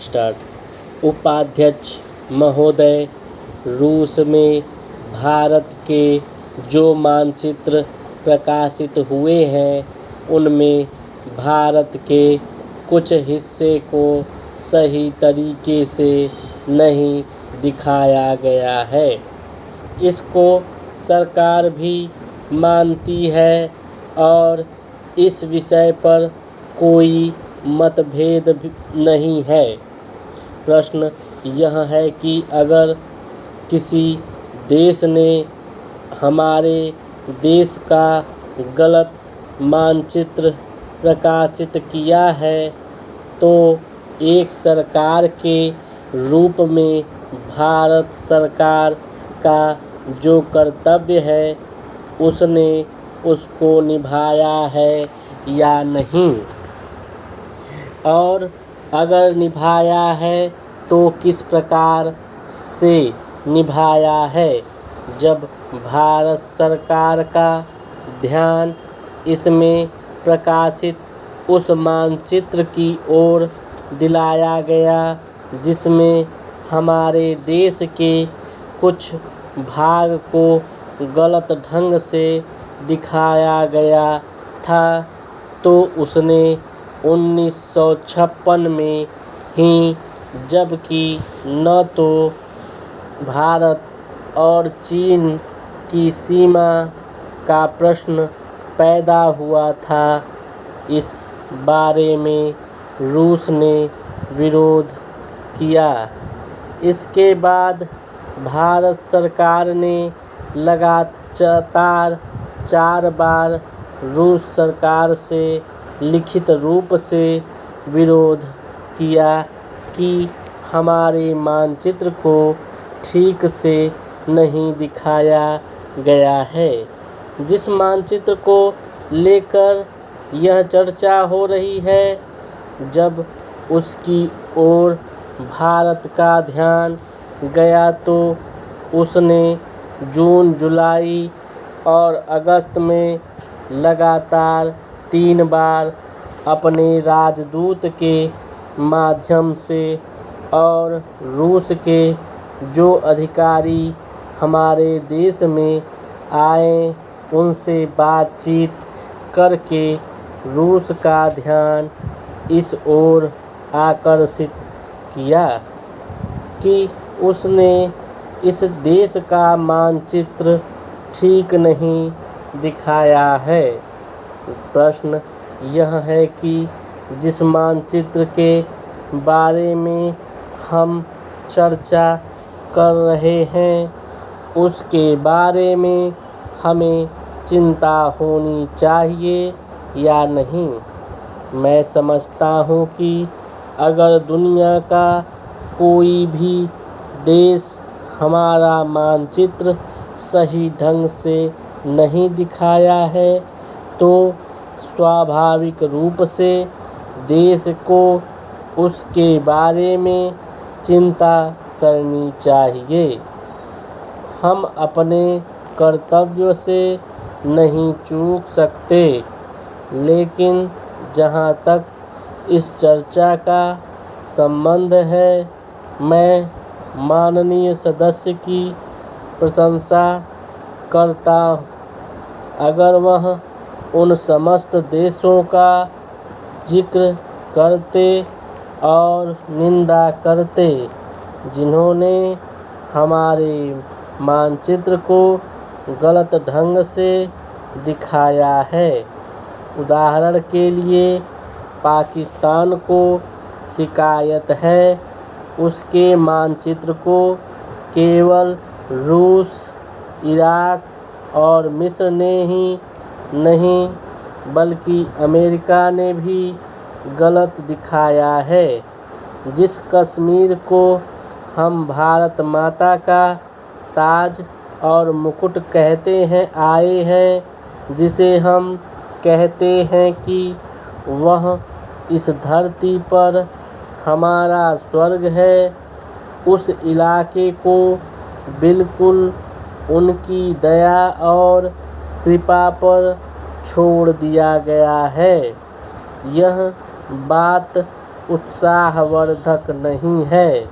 Start. उपाध्यक्ष महोदय, रूस में भारत के जो मानचित्र प्रकाशित हुए हैं उनमें भारत के कुछ हिस्से को सही तरीके से नहीं दिखाया गया है। इसको सरकार भी मानती है और इस विषय पर कोई मतभेद नहीं है। प्रश्न यह है कि अगर किसी देश ने हमारे देश का गलत मानचित्र प्रकाशित किया है तो एक सरकार के रूप में भारत सरकार का जो कर्तव्य है उसने उसको निभाया है या नहीं, और अगर निभाया है तो किस प्रकार से निभाया है। जब भारत सरकार का ध्यान इसमें प्रकाशित उस मानचित्र की ओर दिलाया गया जिसमें हमारे देश के कुछ भाग को गलत ढंग से दिखाया गया था, तो उसने 1956 में ही, जबकि न तो भारत और चीन की सीमा का प्रश्न पैदा हुआ था, इस बारे में रूस ने विरोध किया। इसके बाद भारत सरकार ने लगातार 4 बार रूस सरकार से लिखित रूप से विरोध किया कि हमारे मानचित्र को ठीक से नहीं दिखाया गया है। जिस मानचित्र को लेकर यह चर्चा हो रही है, जब उसकी ओर भारत का ध्यान गया तो उसने जून, जुलाई और अगस्त में लगातार 3 बार अपने राजदूत के माध्यम से और रूस के जो अधिकारी हमारे देश में आए उनसे बातचीत करके रूस का ध्यान इस ओर आकर्षित किया कि उसने इस देश का मानचित्र ठीक नहीं दिखाया है। प्रश्न यह है कि जिस मानचित्र के बारे में हम चर्चा कर रहे हैं उसके बारे में हमें चिंता होनी चाहिए या नहीं। मैं समझता हूँ कि अगर दुनिया का कोई भी देश हमारा मानचित्र सही ढंग से नहीं दिखाया है तो स्वाभाविक रूप से देश को उसके बारे में चिंता करनी चाहिए। हम अपने कर्तव्यों से नहीं चूक सकते, लेकिन जहाँ तक इस चर्चा का संबंध है, मैं माननीय सदस्य की प्रशंसा करता हूँ अगर वह उन समस्त देशों का जिक्र करते और निंदा करते जिन्होंने हमारे मानचित्र को गलत ढंग से दिखाया है। उदाहरण के लिए पाकिस्तान को शिकायत है उसके मानचित्र को केवल रूस, इराक और मिस्र ने ही नहीं बल्कि अमेरिका ने भी गलत दिखाया है। जिस कश्मीर को हम भारत माता का ताज और मुकुट कहते हैं आए हैं, जिसे हम कहते हैं कि वह इस धरती पर हमारा स्वर्ग है, उस इलाके को बिल्कुल उनकी दया और कृपा पर छोड़ दिया गया है। यह बात उत्साहवर्धक नहीं है।